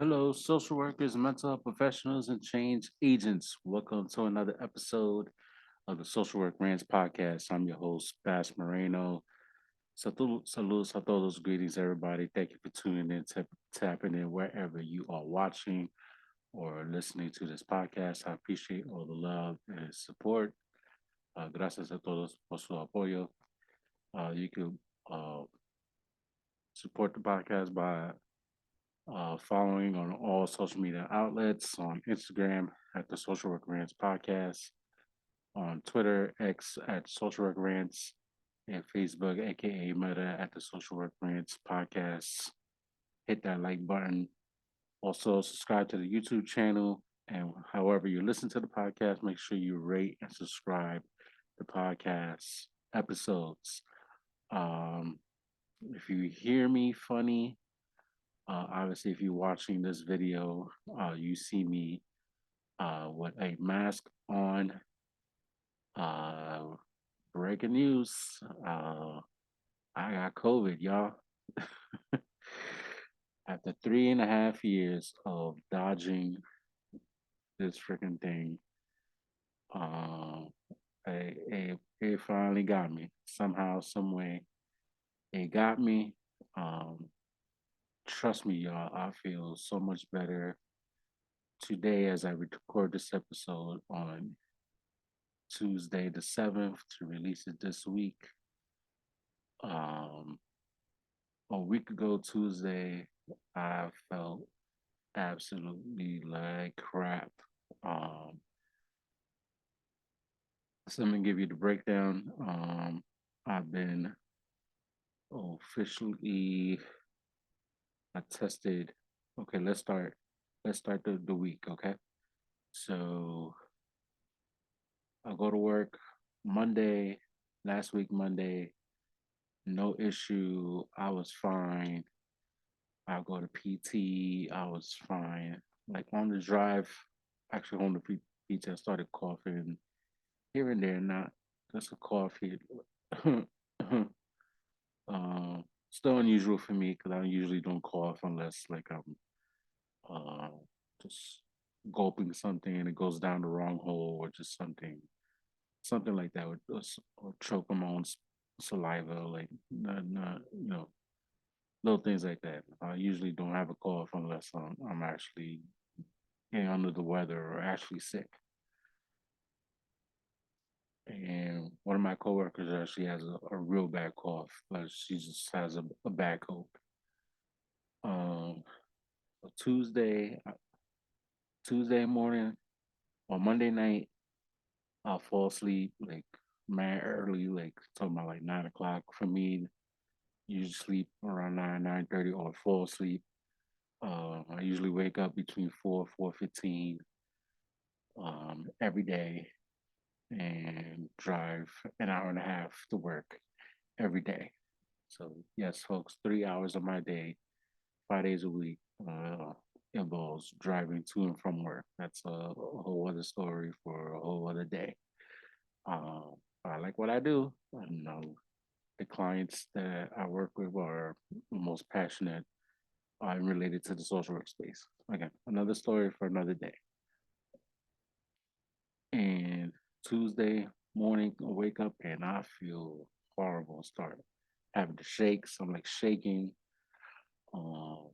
Hello, social workers, mental health professionals, and change agents. Welcome to another episode of the Social Work Rants podcast. I'm your host, Bass Moreno. Saludos a todos, greetings, everybody. Thank you for tuning in, tapping in wherever you are watching or listening to this podcast. I appreciate all the love and support. Gracias a todos por su apoyo. You can uh, support the podcast by following on all social media outlets on Instagram at the Social Work Rants Podcast, on Twitter, X at Social Work Rants, and Facebook, aka Meta at the Social Work Rants Podcast. Hit that like button. Also, subscribe to the YouTube channel. And however you listen to the podcast, make sure you rate and subscribe the podcast episodes. Um, if you hear me funny, obviously, if you're watching this video, you see me with a mask on. Uh, Breaking news. Uh, I got COVID, y'all. After 3.5 years of dodging this freaking thing, uh, it finally got me. Somehow, some way, it got me. Um, Trust me, y'all, I feel so much better today as I record this episode on Tuesday the 7th to release it this week. Um, a week ago, Tuesday, I felt absolutely like crap. Um, so I'm gonna give you the breakdown. I've been officially I tested. Okay, let's start. Let's start the week. Okay, so I go to work Monday. Last week Monday, no issue. I was fine. I go to PT. I was fine. Like on the drive, actually on the PT, I started coughing here and there, not just a cough here. Still unusual for me because I usually don't cough unless like I'm uh, just gulping something and it goes down the wrong hole or just something like that, or choking my own saliva, like not little things like that. I usually don't have a cough unless I'm actually getting under the weather or actually sick. And one of my coworkers actually has a real bad cough, but she just has a bad cold. Um, Tuesday, Tuesday morning or Monday night, I'll fall asleep like mad early, like talking about like 9 o'clock for me. Usually sleep around 9:30 or fall asleep. I usually wake up between 4:15 every day and drive an hour and a half to work every day. So yes, folks, 3 hours of my day, 5 days a week, involves driving to and from work. That's a whole other story for a whole other day. Um, I like what I do. I know the clients that I work with are the most passionate related to the social work space. Again, another story for another day. And Tuesday morning, I wake up and I feel horrible. Start having the shakes. I'm like shaking. Um,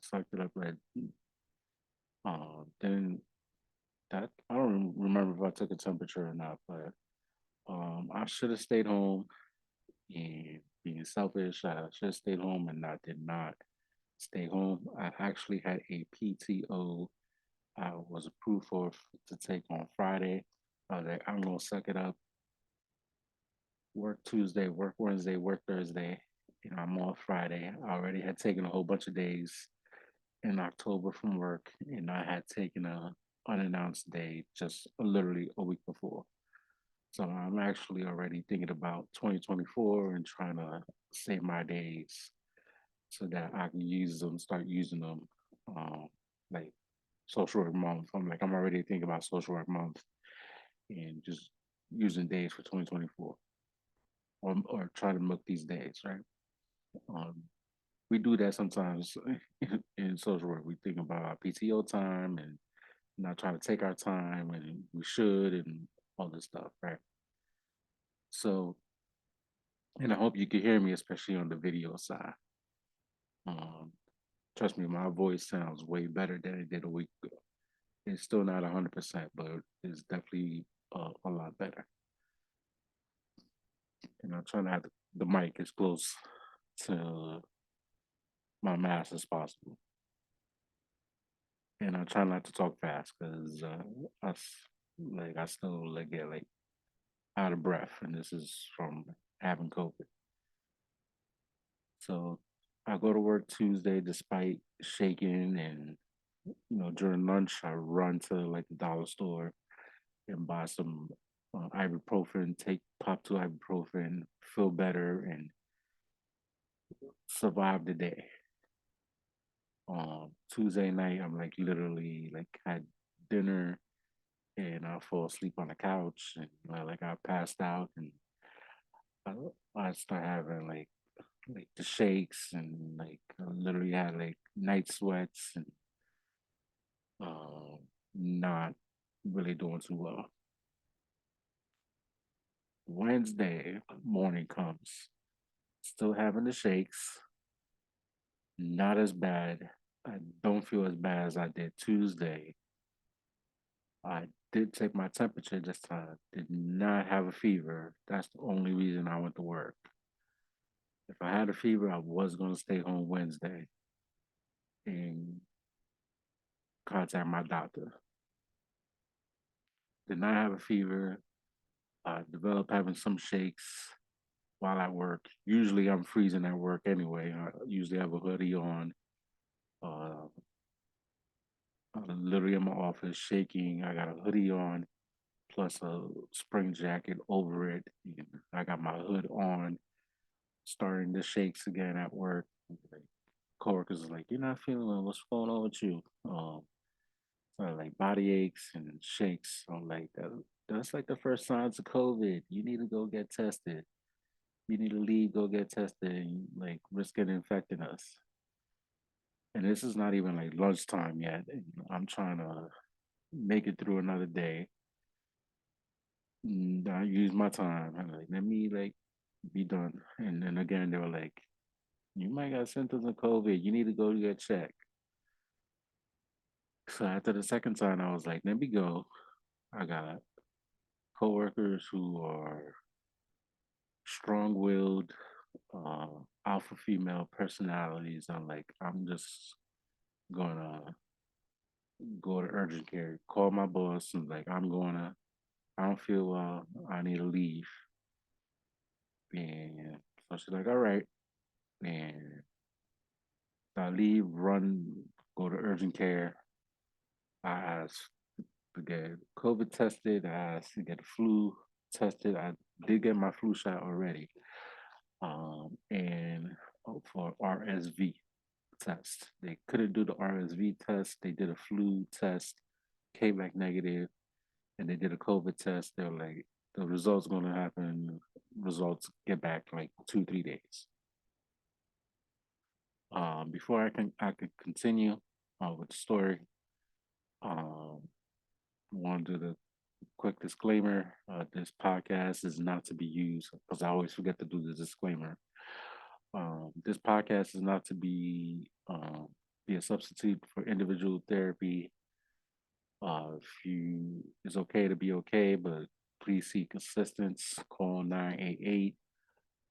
sucked it up. Like, then that I don't remember if I took a temperature or not, but I should have stayed home. And being selfish, I should have stayed home, and I did not stay home. I actually had a PTO I was approved for to take on Friday. I was like, I'm gonna suck it up. Work Tuesday, work Wednesday, work Thursday. I'm off Friday. I already had taken a whole bunch of days in October from work, and I had taken a unannounced day just literally a week before. So I'm actually already thinking about 2024 and trying to save my days so that I can use them, start using them, um, like social work month. I'm already thinking about social work month and just using days for 2024 or try to milk these days, right? Um, we do that sometimes in social work. We think about our PTO time and not trying to take our time, and we should, and all this stuff, right? So, and I hope you can hear me, especially on the video side. Um, Trust me, my voice sounds way better than it did a week ago. It's still not 100%, but it's definitely a lot better. And I'm trying to have the mic as close to my mouth as possible. And I try not to talk fast because I still like get like out of breath, and this is from having COVID. So I go to work Tuesday despite shaking, and during lunch I run to like the dollar store and buy some ibuprofen, take pop two ibuprofen, feel better, and survive the day. Tuesday night I'm like literally like had dinner and I fall asleep on the couch and like I passed out and I, I start having like the shakes and like I literally had like night sweats and not really doing too well. Wednesday morning comes, still having the shakes, not as bad. I don't feel as bad as I did Tuesday. I did take my temperature this time. Did not have a fever. That's the only reason I went to work. If I had a fever, I was going to stay home Wednesday and contact my doctor. Did not have a fever. I developed having some shakes while at work. Usually I'm freezing at work anyway. I usually have a hoodie on. Uh, I'm literally in my office shaking. I got a hoodie on plus a spring jacket over it. I got my hood on, starting the shakes again at work. Like, coworkers are like, "You're not feeling well. What's going on with you?" So like body aches and shakes. I'm like, that's like the first signs of COVID. You need to go get tested. You need to leave, go get tested, and like risk it infecting us. And this is not even like lunchtime yet. And I'm trying to make it through another day. And I use my time. I'm like, let me like be done. And then again, they were like, you might got symptoms of COVID. You need to go get checked. So after the second time, I was like, let me go. I got coworkers who are strong-willed, uh, alpha female personalities. I'm like, I'm just gonna go to urgent care, call my boss, and like, I don't feel well. I need to leave. And so she's like, all right. And I leave, run, go to urgent care. I asked to get COVID tested. I asked to get flu tested. I did get my flu shot already. And for RSV test. They couldn't do the RSV test. They did a flu test, came back negative, and they did a COVID test. They were like, the results going to happen. Results get back like 2 3 days. Before I can continue with the story, um, I want to do the quick disclaimer. This podcast is not to be used because I always forget to do the disclaimer. This podcast is not to be a substitute for individual therapy. If you it's okay to be okay, but please seek assistance. Call 988.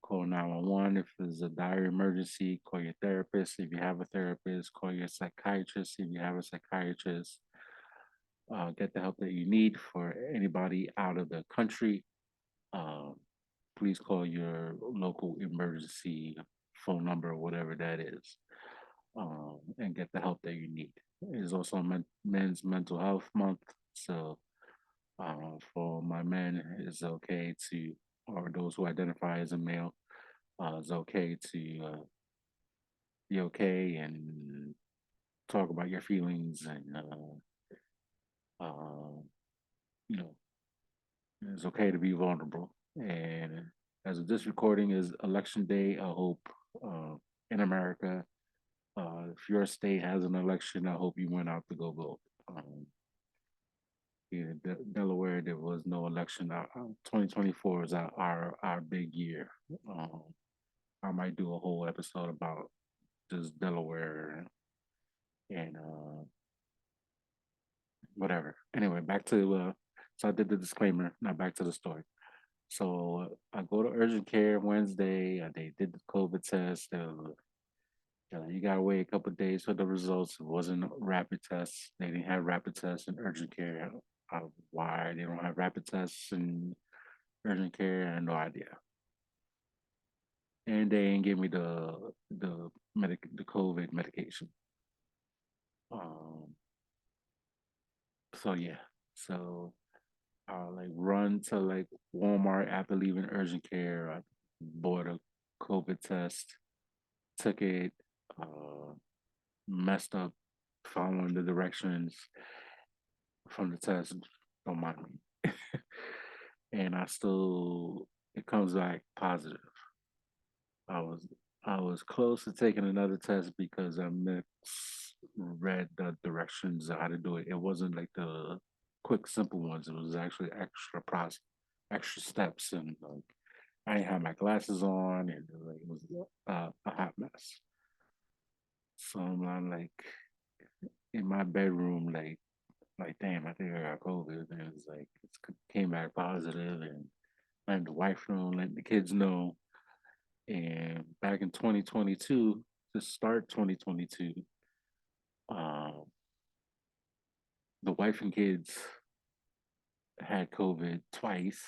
Call 911 if there's a dire emergency. Call your therapist if you have a therapist. Call your psychiatrist if you have a psychiatrist. Get the help that you need. For anybody out of the country, um, please call your local emergency phone number or whatever that is, and get the help that you need. It is also Men's Mental Health Month, so for my men, it's okay to, or those who identify as a male, it's okay to be okay and talk about your feelings and uh, you know it's okay to be vulnerable. And as of this recording is election day, I hope uh, in America. If your state has an election, I hope you went out to go vote. Yeah, Delaware, there was no election. 2024 is our big year. Um, I might do a whole episode about just Delaware and whatever. Anyway, back to so I did the disclaimer. Now back to the story. So I go to urgent care Wednesday. They did the COVID test. You gotta wait a couple of days for the results. It wasn't a rapid tests. They didn't have rapid tests in urgent care. Why they don't have rapid tests in urgent care? I have no idea. And they didn't give me the COVID medication. Um, so yeah, so I like run to like Walmart after leaving urgent care. I bought a COVID test, took it, uh, messed up following the directions from the test. Don't mind me. And I still it comes back positive. I was I was close to taking another test because I read the directions of how to do it. It wasn't like the quick, simple ones. It was actually extra process, extra steps, and like I didn't have my glasses on, and like, it was a hot mess. So I'm like in my bedroom, like damn, I think I got COVID, and it's like it came back positive, and letting the wife know, letting the kids know. And back in 2022, to start 2022, um, the wife and kids had COVID twice,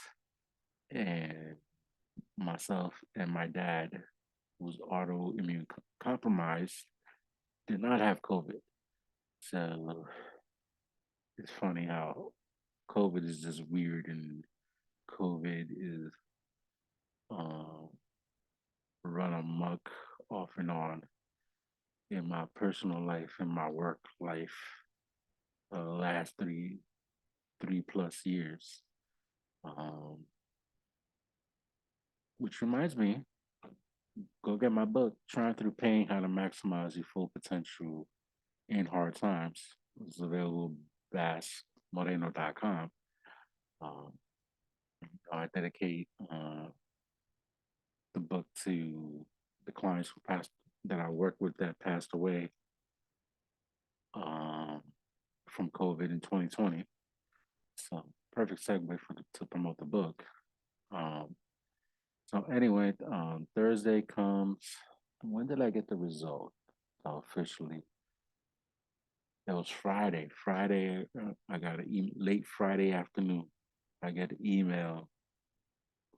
and myself and my dad, who's autoimmune compromised, did not have COVID. So it's funny how COVID is just weird, and COVID is um, run amok off and on in my personal life and my work life the last three plus years. Um, which reminds me, go get my book, Trying Through Pain, How to Maximize Your Full Potential in Hard Times. It's available at bassmoreno.com. Um, I dedicate the book to the clients who passed that I worked with that passed away um, from COVID in 2020. So perfect segue to promote the book. Um, so anyway, Thursday comes. When did I get the result officially? That was Friday. Friday, I got late Friday afternoon. I got an email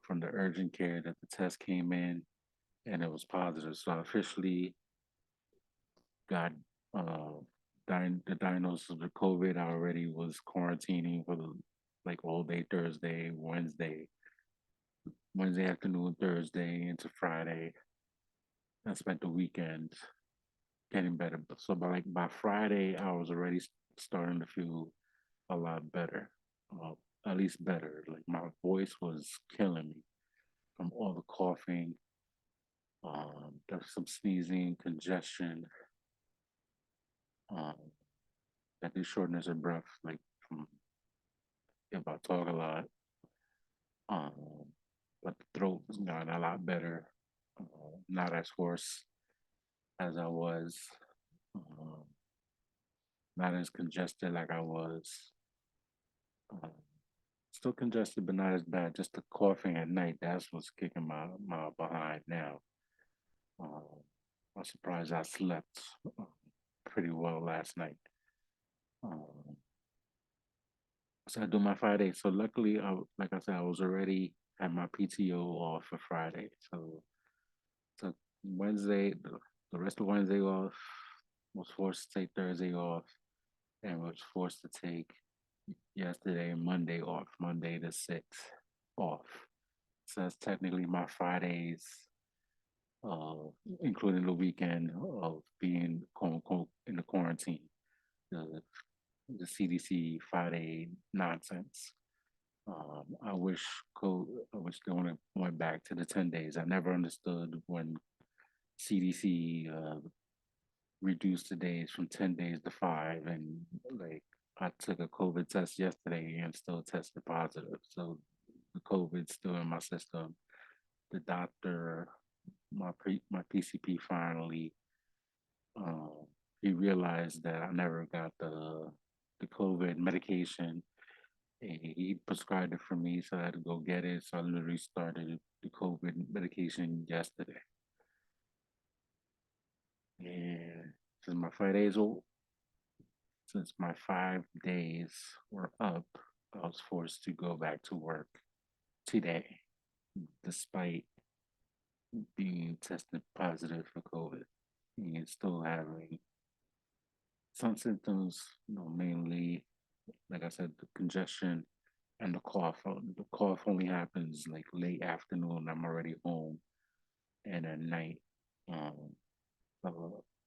from the urgent care that the test came in and it was positive. So I officially got uh, the diagnosis of the COVID. I already was quarantining for the like all day Thursday, Wednesday afternoon, Thursday into Friday. I spent the weekend getting better. So by Friday, I was already starting to feel a lot better, uh, at least better. Like my voice was killing me from all the coughing. There's some sneezing, congestion, um, that do shortness of breath, like from if I talk a lot. Um, but the throat has gotten a lot better, not as hoarse as I was, um, not as congested like I was. Um, Still congested, but not as bad. Just the coughing at night, that's what's kicking my behind now. Um, I'm surprised I slept pretty well last night. Um, so I do my Friday. So luckily, like I said, I was already at my PTO off for Friday. So took Wednesday, the rest of Wednesday off. Was forced to take Thursday off, and was forced to take yesterday and Monday off. Monday the 6th off. So that's technically my Fridays, uh, including the weekend of being quote unquote in the quarantine. The the CDC Friday nonsense. I wish they went back to the 10 days. I never understood when CDC reduced the days from 10 days to five, and like I took a COVID test yesterday and still tested positive. So the COVID's still in my system. The doctor, my PCP finally, um, he realized that I never got the COVID medication. And he prescribed it for me, so I had to go get it. So I literally started the COVID medication yesterday. And since my 5 days old, since my 5 days were up, I was forced to go back to work today, despite being tested positive for COVID and still having some symptoms, mainly, like I said, the congestion and the cough. The cough only happens like late afternoon. I'm already home, and at night, um,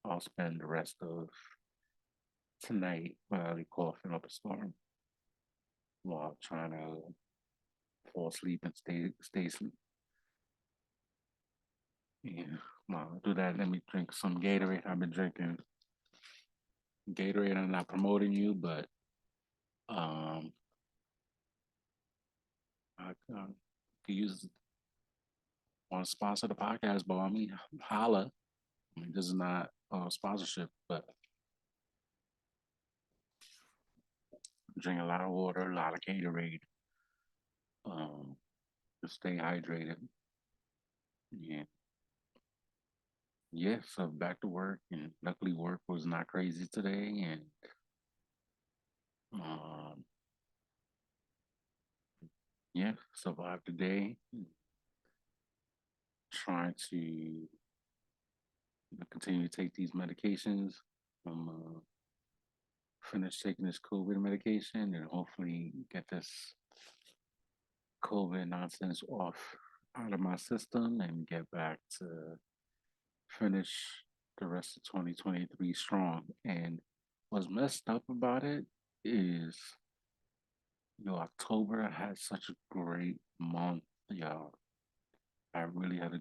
I'll spend the rest of tonight probably coughing up a storm while trying to fall asleep and stay asleep. Yeah, while I do that, let me drink some Gatorade. I've been drinking Gatorade. I'm not promoting you, but um, I could use want to sponsor the podcast, but I mean, holla. I mean, this is not sponsorship, but I drink a lot of water, a lot of Gatorade, um, to stay hydrated. Yeah, yeah. So back to work, and luckily work was not crazy today, and um, yeah, survived the day. Trying to continue to take these medications. Finish taking this COVID medication and hopefully get this COVID nonsense off out of my system and get back to finish the rest of 2023 strong. And what's messed up about it is, October had such a great month, y'all. I really had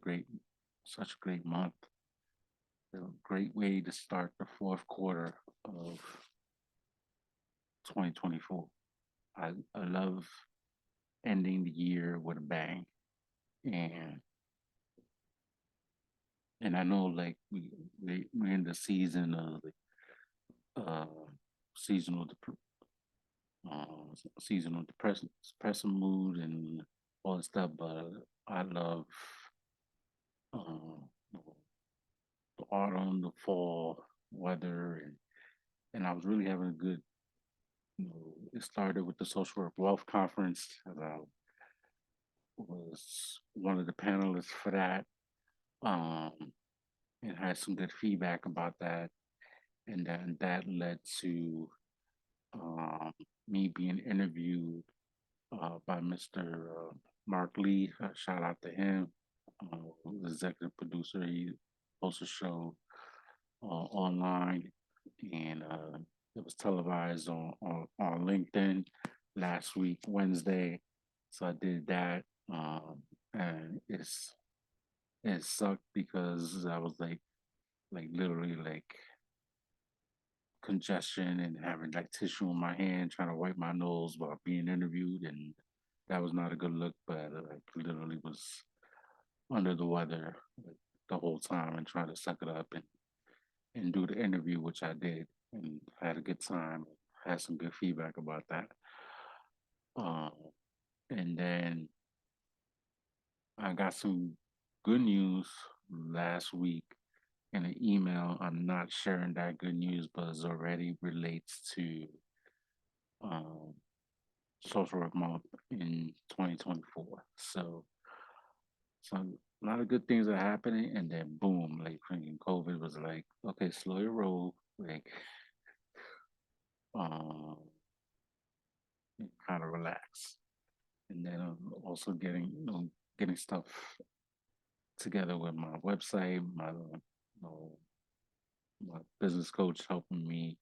such a great month. A great way to start the fourth quarter of 2024. I love ending the year with a bang. And and I know like we're in the season of uh seasonal seasonal depressing mood and all that stuff, but I love uh, the autumn, the fall weather, and I was really having a good. It started with the social work wealth conference. And I was one of the panelists for that, um, and had some good feedback about that. And then that led to um, me being interviewed by Mr. Mark Lee. Shout out to him, the executive producer. He hosts a show online, and it was televised on LinkedIn last week, Wednesday. So I did that, and it sucked because I was like literally like congestion and having like tissue in my hand, trying to wipe my nose while being interviewed, and that was not a good look. But like literally was under the weather like, the whole time and trying to suck it up and do the interview, which I did, and had a good time. Had some good feedback about that. Um, and then I got some good news last week in an email. I'm not sharing that good news, but it already relates to um, social work month in 2024. So a lot of good things are happening, and then boom, like freaking COVID was like, okay, slow your roll, like um, kind of relax, and then also getting stuff together with my website, know, my business coach helping me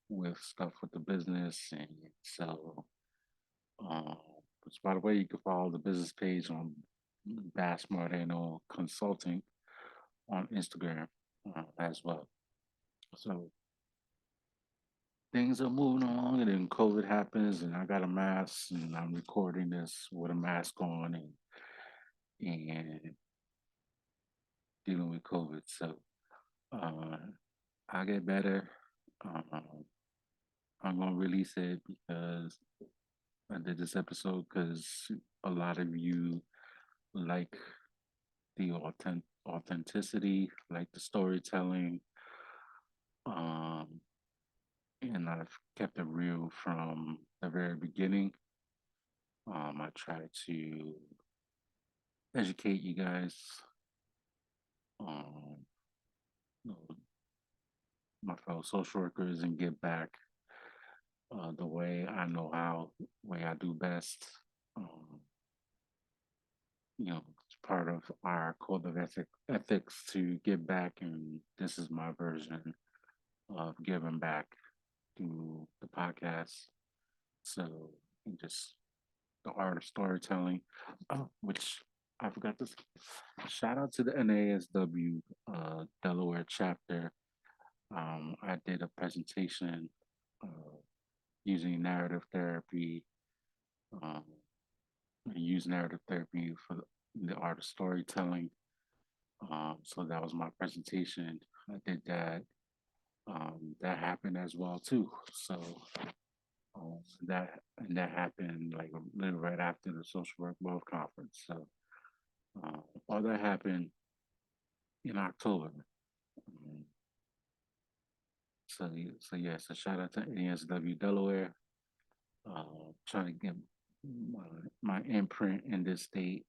with stuff with the business, and so um, which by the way, you can follow the business page on Bass Moreno Consulting on Instagram as well. So things are moving along, and then COVID happens, and I got a mask, and I'm recording this with a mask on, and dealing with COVID. So uh, I get better. Um, I'm gonna release it because I did this episode because a lot of you like the authenticity, like the storytelling, um, and I've kept it real from the very beginning. I try to educate you guys, um, you know, my fellow social workers, and give back the way I know how, way I do best. Um, it's part of our code of ethics to give back, and this is my version of giving back through the podcast. So, just the art of storytelling, which I forgot to shout out to the NASW Delaware chapter. I did a presentation uh, using narrative therapy. Um, I use narrative therapy for the art of storytelling. So that was my presentation. I did that. That happened as well too. So that happened like a little right after the social work wealth conference. So uh, all that happened in October. Um, so shout out to ASW Delaware. Trying to get my imprint in this state.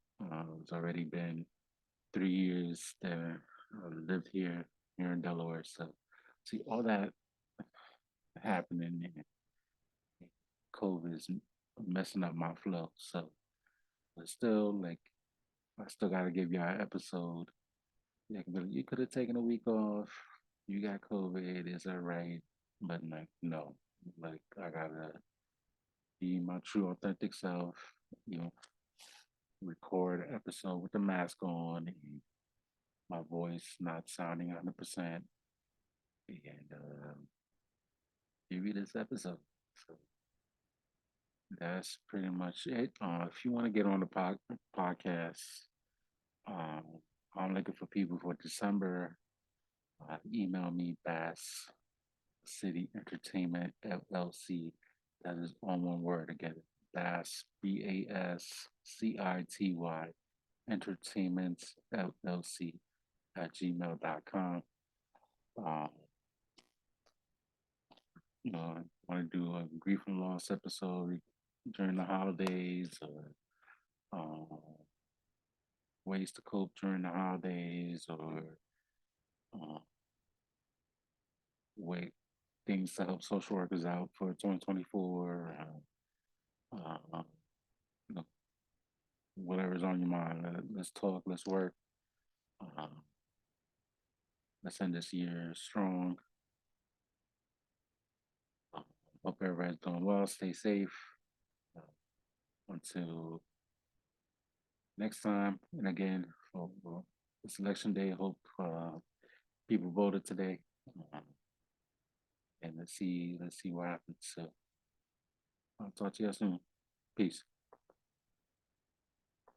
It's already been 3 years that I lived here in Delaware. So see all that happening, and COVID is messing up my flow. So but still, like, I still got to give y'all an episode. Yeah, you could have taken a week off. You got COVID. It's all right. But like, no, like I gotta be my true authentic self. You know, record an episode with the mask on and my voice not sounding 100%, and give you this episode. So that's pretty much it. If you want to get on the podcast, um, I'm looking for people for December. Email me Bass City Entertainment LLC. That is on one word again. Bass BASCITY Entertainment LLC at gmail.com. Um, I want to do a grief and loss episode during the holidays, or um, ways to cope during the holidays, or uh, way things to help social workers out for 2024. You know, whatever's on your mind. Let's talk. Let's work. Um, let's end this year strong. Uh, Hope everybody's doing well. Stay safe. Uh, until next time. And again, it's election day. Hope people voted today. Um, and let's see what happens. So I'll talk to you soon. Peace.